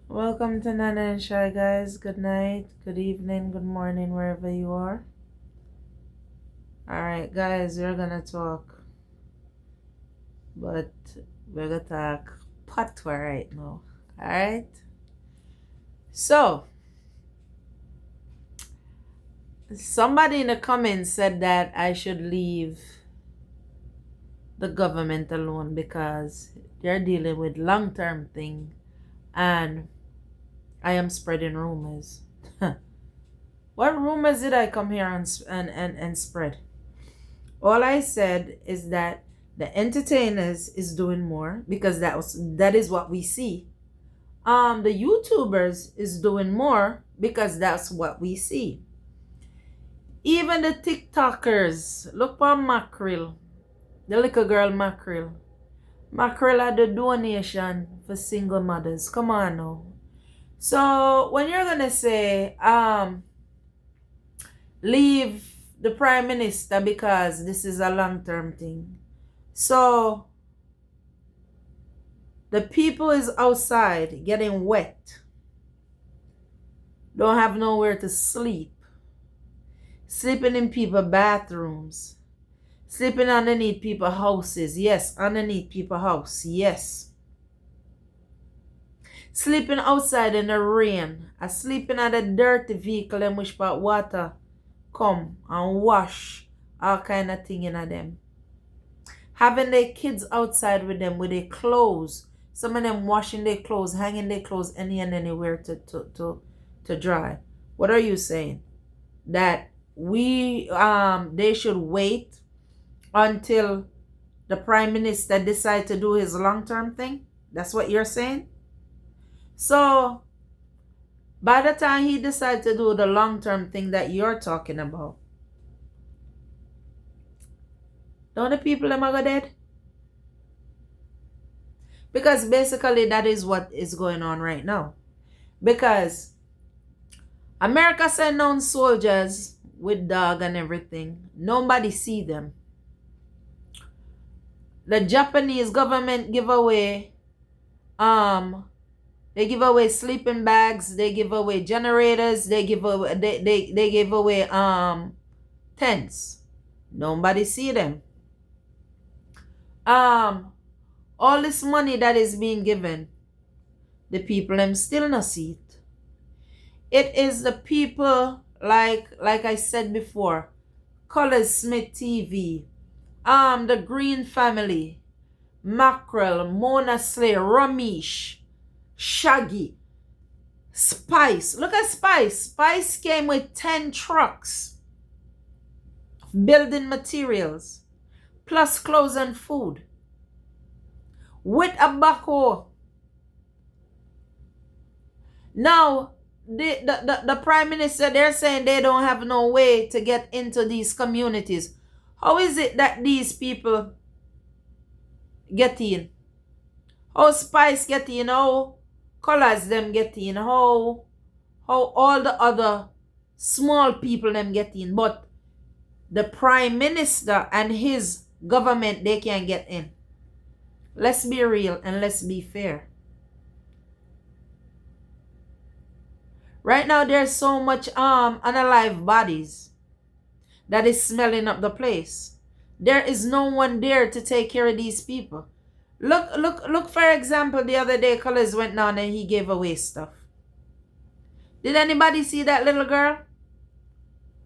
Welcome to Nana and Shy, guys. Good night, good evening, good morning, wherever you are. Alright, guys, we're gonna talk, but we're gonna talk patwa right now. Alright? So, somebody in the comments said that I should leave the government alone because they're dealing with long-term thing and I am spreading rumors. What rumors did I come here and spread? All I said is that the entertainers is doing more because that is what we see. The YouTubers is doing more because that's what we see. Even the TikTokers, look for Mackerel, the little girl Mackerel. Mackerel had the donation for single mothers. Come on now. So when you're gonna say leave the prime minister because this is a long-term thing. So the people is outside getting wet. Don't have nowhere to sleep. Sleeping in people's bathrooms. Sleeping underneath people's houses. Yes, underneath people's house. Yes. Sleeping outside in the rain. Sleeping at a dirty vehicle in which part water come and wash all kind of thing in them. Having their kids outside with them with their clothes. Some of them washing their clothes, hanging their clothes any and anywhere to dry. What are you saying? That they should wait until the prime minister decide to do his long-term thing? That's what you're saying? So by the time he decides to do the long-term thing that you're talking about, don't the people them go dead? Because basically that is what is going on right now. Because America sent down soldiers with dog and everything. Nobody see them. The Japanese government give away they give away sleeping bags, they give away generators, they give away tents. Nobody see them. All this money that is being given, the people them still not see it. It is the people like I said before, Colors Smith TV, the Green Family, Mackerel, Mona Slay, Ramesh, Shaggy, Spice. Look at Spice. Spice came with 10 trucks of building materials, plus clothes and food, with a backhoe. Now, the prime minister, they're saying they don't have no way to get into these communities. How is it that these people get in? How Spice get in? How Colors them get in? How all the other small people them get in? But the prime minister and his government, they can't get in. Let's be real and let's be fair. Right now, there's so much unalive bodies that is smelling up the place. There is no one there to take care of these people. Look, for example, the other day, Colors went down and he gave away stuff. Did anybody see that little girl?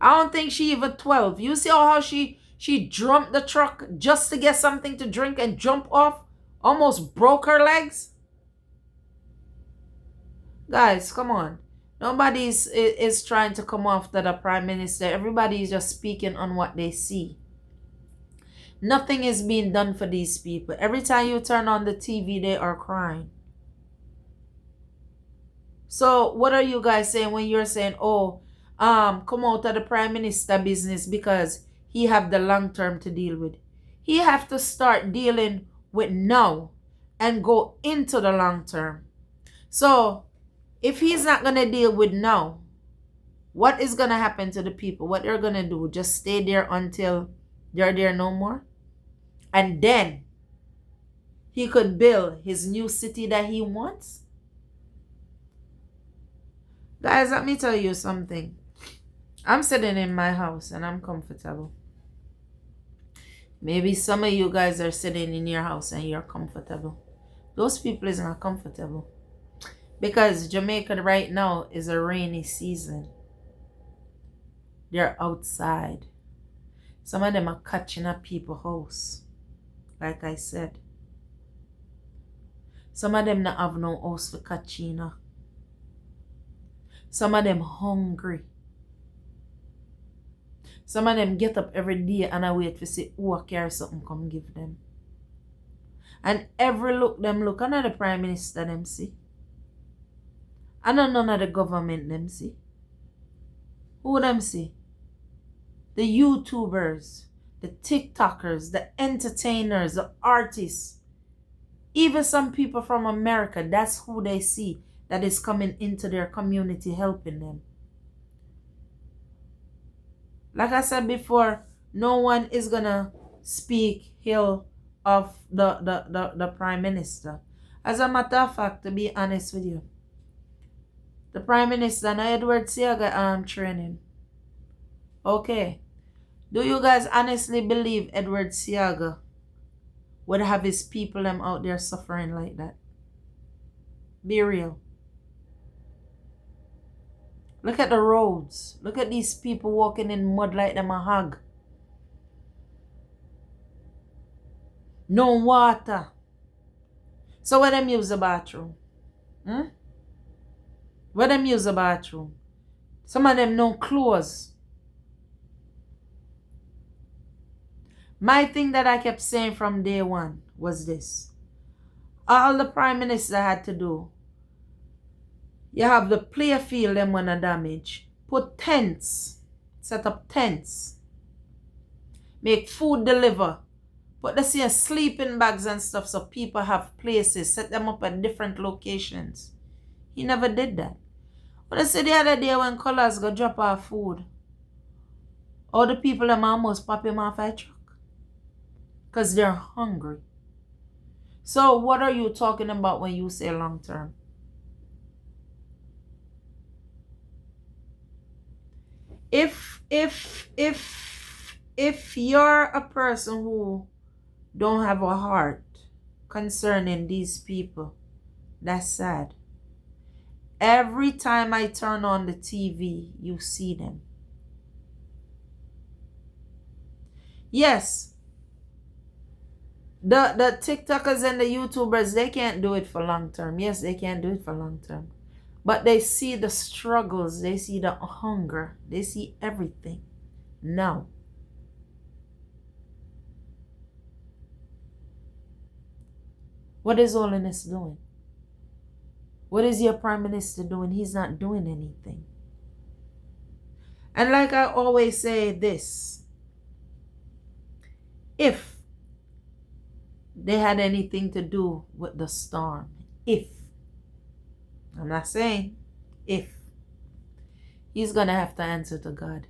I don't think she even 12. You see how she jumped the truck just to get something to drink and jump off? Almost broke her legs? Guys, come on. Nobody is trying to come after the prime minister. Everybody is just speaking on what they see. Nothing is being done for these people. Every time you turn on the TV, they are crying. So what are you guys saying when you're saying, oh, come out of the prime minister business because he have the long term to deal with? He have to start dealing with now and go into the long term. So if he's not going to deal with now, what is going to happen to the people? What they're going to do? Just stay there until they're there no more? And then he could build his new city that he wants? Guys, let me tell you something. I'm sitting in my house and I'm comfortable. Maybe some of you guys are sitting in your house and you're comfortable. Those people is not comfortable. Because Jamaica right now is a rainy season. They're outside. Some of them are catching up people's house. Like I said. Some of them not have no house for catching. Some of them hungry. Some of them get up every day and I wait to see who I carry something come give them. And every look them look, and the Prime Minister them see. And none of the government them see. Who them see? The YouTubers, the TikTokers, the entertainers, the artists. Even some people from America, that's who they see that is coming into their community helping them. Like I said before, no one is gonna speak ill of the Prime Minister. As a matter of fact, to be honest with you, the Prime Minister and EDWARD SEAGA training. Okay. Do you guys honestly believe EDWARD SEAGA would have his people them out there suffering like that? Be real. Look at the roads. Look at these people walking in mud like them a hog. No water. So where them use the bathroom? Where them use the bathroom? Some of them no clothes. My thing that I kept saying from day one was this. All the Prime Minister had to do, you have the player field them when a damage. Put tents. Set up tents. Make food deliver. Put the same sleeping bags and stuff so people have places. Set them up at different locations. He never did that. But I said the other day when Colors go drop off food, all the people them almost pop him off a truck. Because they're hungry. So what are you talking about when you say long term? If you're a person who don't have a heart concerning these people, that's sad. Every time I turn on the TV, you see them. Yes, the TikTokers and the YouTubers, they can't do it for long term. Yes, they can't do it for long term. But they see the struggles, they see the hunger, they see everything. Now, what is Holiness doing? What is your Prime Minister doing? He's not doing anything. And like I always say this, if they had anything to do with the storm, I'm not saying if, he's gonna have to answer to God.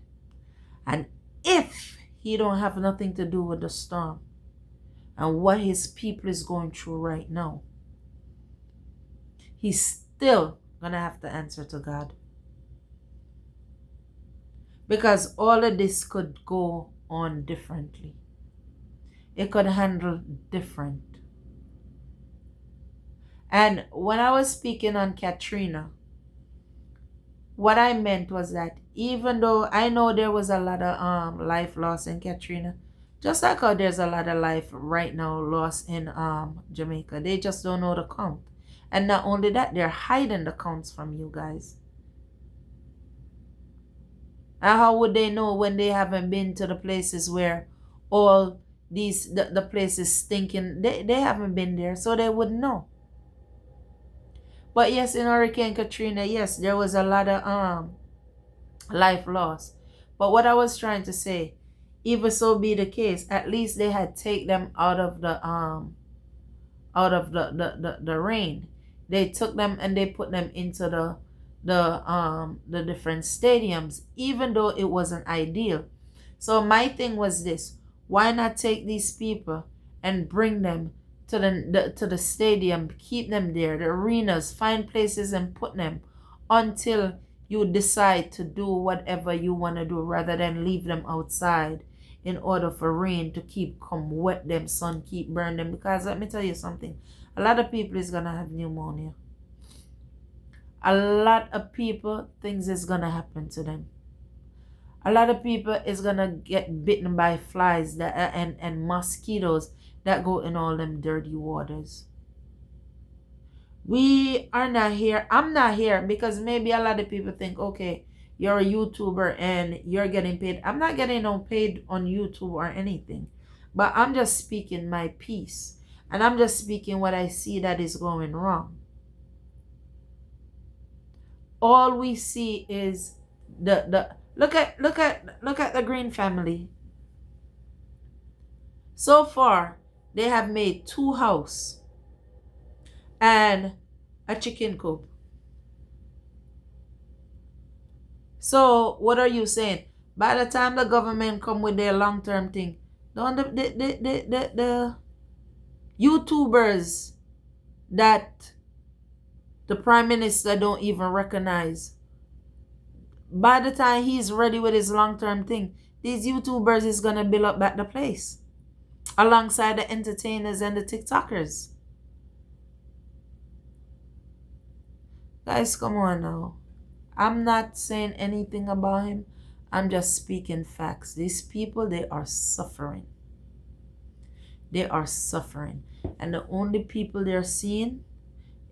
And if he don't have nothing to do with the storm and what his people is going through right now, he's still gonna have to answer to God. Because all of this could go on differently. It could handle different. And when I was speaking on Katrina, what I meant was that even though I know there was a lot of life loss in Katrina, just like how there's a lot of life right now lost in Jamaica, they just don't know the count. And not only that, they're hiding the counts from you guys. And how would they know when they haven't been to the places where all these the places stinking? They haven't been there, so they wouldn't know. But yes, in Hurricane Katrina, yes, there was a lot of life loss. But what I was trying to say, even so be the case, at least they had take them out of the rain. They took them and they put them into the different stadiums, even though it wasn't ideal. So my thing was this: why not take these people and bring them to the stadium, keep them there, the arenas, find places and put them until you decide to do whatever you want to do rather than leave them outside in order for rain to keep come wet them, sun keep burn them. Because let me tell you something, a lot of people is gonna have pneumonia. A lot of people, things is gonna happen to them. A lot of people is gonna get bitten by flies that and mosquitoes that go in all them dirty waters. We are not here. I'm not here because maybe a lot of people think, okay, you're a YouTuber and you're getting paid. I'm not getting no paid on YouTube or anything, but I'm just speaking my piece, and I'm just speaking what I see that is going wrong. All we see is the look at the Green family. So far, they have made 2 houses and a chicken coop. So what are you saying? By the time the government come with their long-term thing, don't the YouTubers that the prime minister don't even recognize, by the time he's ready with his long-term thing, these YouTubers is gonna build up back the place alongside the entertainers and the TikTokers. Guys, come on now. I'm not saying anything about him. I'm just speaking facts. These people, they are suffering. They are suffering. And the only people they're seeing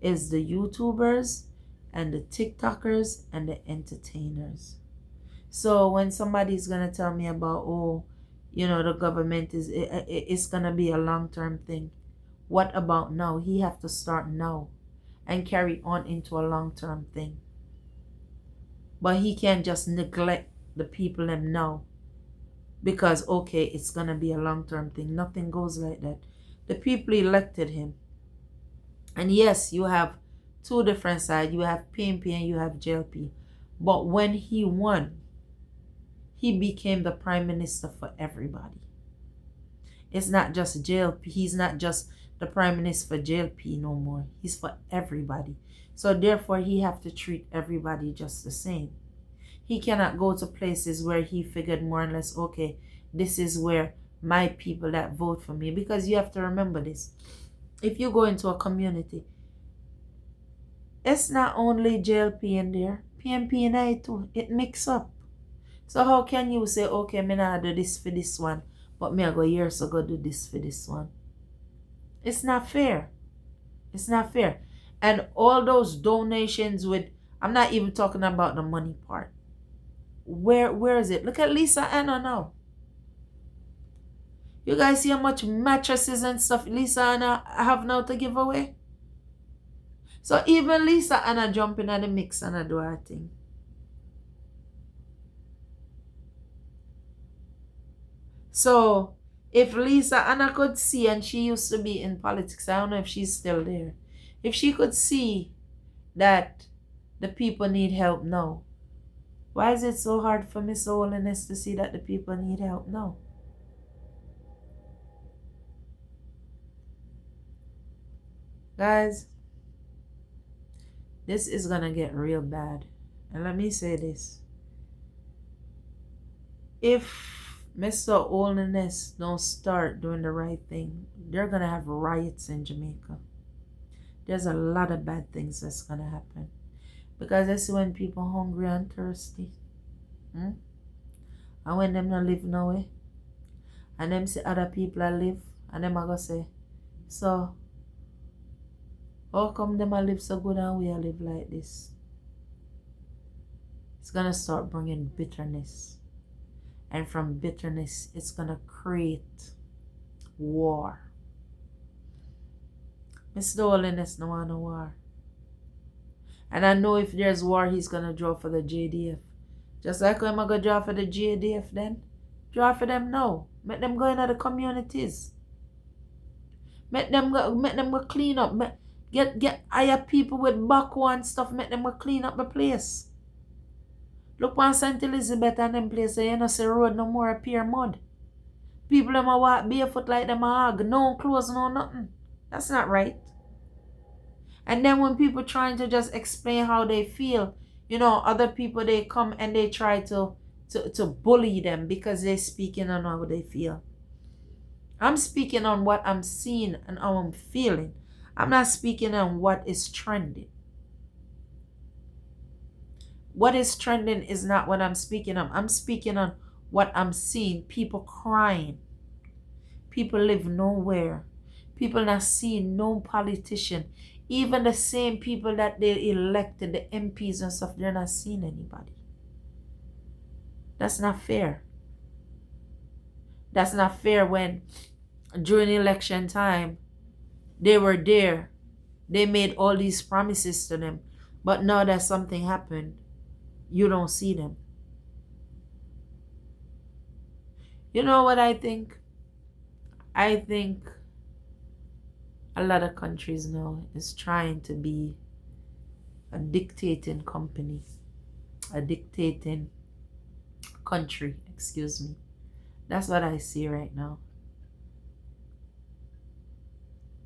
is the YouTubers and the TikTokers and the entertainers. So when somebody's going to tell me about, oh, you know, the government is, it's going to be a long-term thing. What about now? He have to start now and carry on into a long-term thing. But he can't just neglect the people them now because, okay, it's going to be a long-term thing. Nothing goes like that. The people elected him. And yes, you have 2 different sides. You have PNP and you have JLP. But when he won, he became the prime minister for everybody. It's not just JLP. He's not just the prime minister for JLP no more. He's for everybody. So therefore, he have to treat everybody just the same. He cannot go to places where he figured more or less, okay, this is where my people that vote for me. Because you have to remember this. If you go into a community, it's not only JLP in there, PNP and I too. It mix up. So how can you say, okay, me not do this for this one, but me I go years ago do this for this one? It's not fair. It's not fair. And all those donations with, I'm not even talking about the money part. Where is it? Look at Lisa Anna now. You guys see how much mattresses and stuff Lisa Anna have now to give away? So even Lisa Anna jumping at the mix and do her thing. So if Lisa Anna could see, and she used to be in politics, I don't know if she's still there. If she could see that the people need help now, why is it so hard for Miss Holiness to see that the people need help now? Guys, this is going to get real bad. And let me say this. If Mr. Holiness don't start doing the right thing, they're going to have riots in Jamaica. There's a lot of bad things that's going to happen. Because that's when people hungry and thirsty. And when them not live no way. And them see other people that live. And them are going to say, so, how come them a live so good and we a live like this? It's going to start bringing bitterness. And from bitterness, it's going to create war. Mr. Holiness no want no war. And I know if there's war, he's going to draw for the JDF. Just like when I'm going to draw for the JDF then. Draw for them now. Make them go into the communities. Make them go clean up. Get hire people with backhoe and stuff. Make them go clean up the place. Look on St. Elizabeth and them places. You know, see road no more appear mud. People them a walk barefoot like them a hog. No clothes, no nothing. That's not right. And then when people trying to just explain how they feel, Other people, they come and they try to bully them because they're speaking on how they feel. I'm speaking on what I'm seeing and how I'm feeling. I'm not speaking on what is trending. What is trending is not what I'm speaking on. I'm speaking on what I'm seeing. People crying. People live nowhere. People not seeing no politician. Even the same people that they elected, the MPs and stuff, they're not seeing anybody. That's not fair. That's not fair when during election time, they were there. They made all these promises to them. But now that something happened, you don't see them. You know what I think? I think a lot of countries now is trying to be a dictating company, a dictating country, excuse me. That's what I see right now.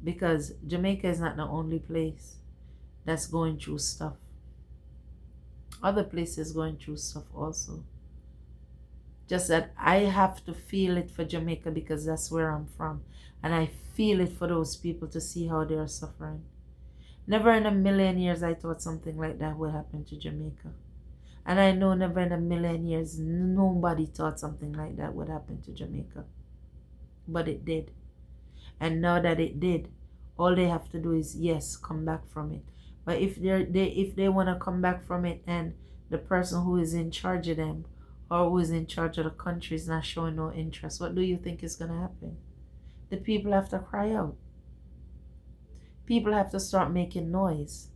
Because Jamaica is not the only place that's going through stuff. Other places going through stuff also. Just that I have to feel it for Jamaica because that's where I'm from. And I feel it for those people to see how they are suffering. Never in a million years I thought something like that would happen to Jamaica. And I know never in a million years nobody thought something like that would happen to Jamaica. But it did. And now that it did, all they have to do is, yes, come back from it. But if they want to come back from it and the person who is in charge of them or who is in charge of the country is not showing no interest, what do you think is going to happen? The people have to cry out. People have to start making noise.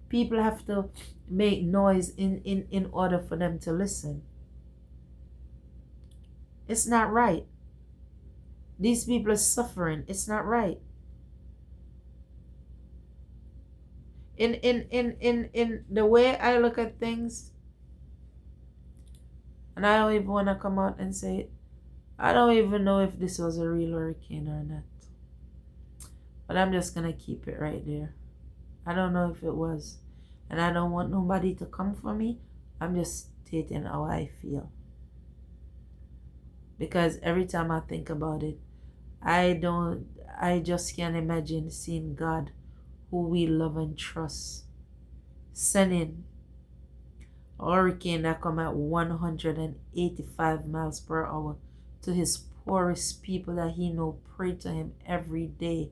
People have to make noise in order for them to listen. It's not right. These people are suffering. It's not right. In the way I look at things, and I don't even want to come out and say it, I don't even know if this was a real hurricane or not. But I'm just going to keep it right there. I don't know if it was. And I don't want nobody to come for me. I'm just stating how I feel. Because every time I think about it, I just can't imagine seeing God, who we love and trust, sending a hurricane that come at 185 miles per hour to his poorest people that he know pray to him every day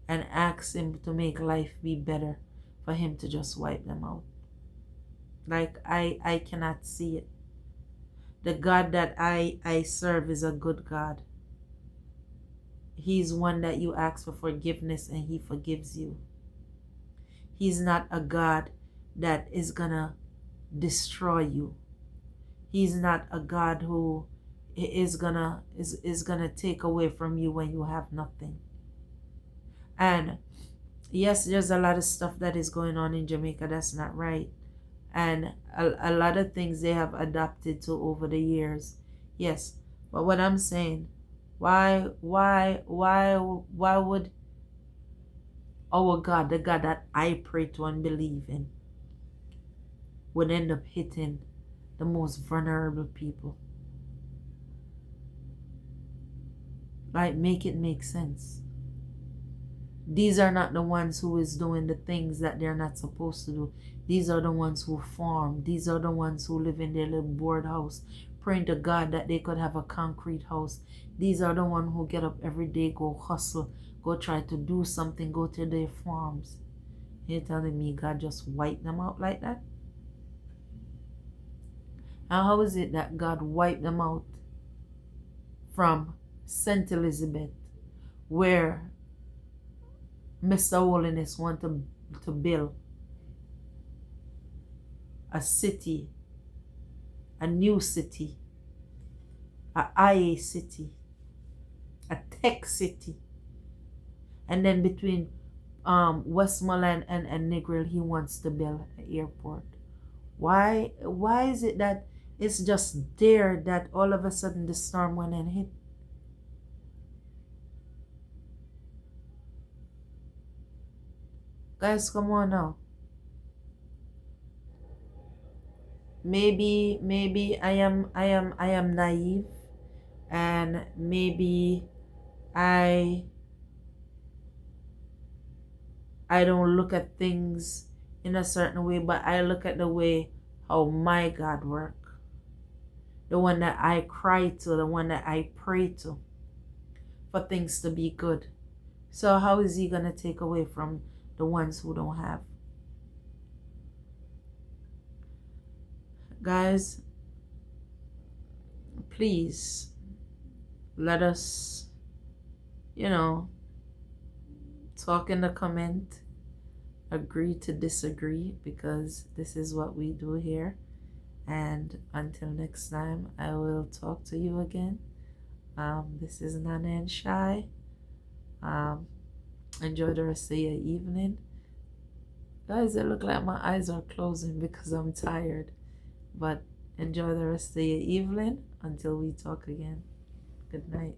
and ask him to make life be better, for him to just wipe them out. Like, I cannot see it. The God that I serve is a good God. He's one that you ask for forgiveness and he forgives you. He's not a God that is gonna destroy you. He's not a God who is gonna take away from you when you have nothing. And yes, there's a lot of stuff that is going on in Jamaica that's not right. And a lot of things they have adapted to over the years. Yes. But what I'm saying, why would our God, the God that I pray to and believe in, would end up hitting the most vulnerable people? Like, make it make sense. These are not the ones who is doing the things that they're not supposed to do. These are the ones who farm. These are the ones who live in their little board house, praying to God that they could have a concrete house. These are the ones who get up every day, go hustle, go try to do something, go to their farms. You're telling me God just wiped them out like that? And how is it that God wiped them out from St. Elizabeth, where Mr. Holiness wanted to build a city, a new city, a IA city, a tech city, and then between Westmoreland and Negril he wants to build an airport? Why is it that it's just there that all of a sudden the storm went and hit? Guys, come on now. maybe I am naive, and maybe I I don't look at things in a certain way, but I look at the way how my God work. The one that I cry to, the one that I pray to for things to be good. So how is he gonna take away from the ones who don't have? Guys, please let us, talk in the comment, agree to disagree, because this is what we do here. And until next time, I will talk to you again. This is Nana and Shy. Enjoy the rest of your evening. Guys, it look like my eyes are closing because I'm tired. But enjoy the rest of your evening until we talk again. Good night.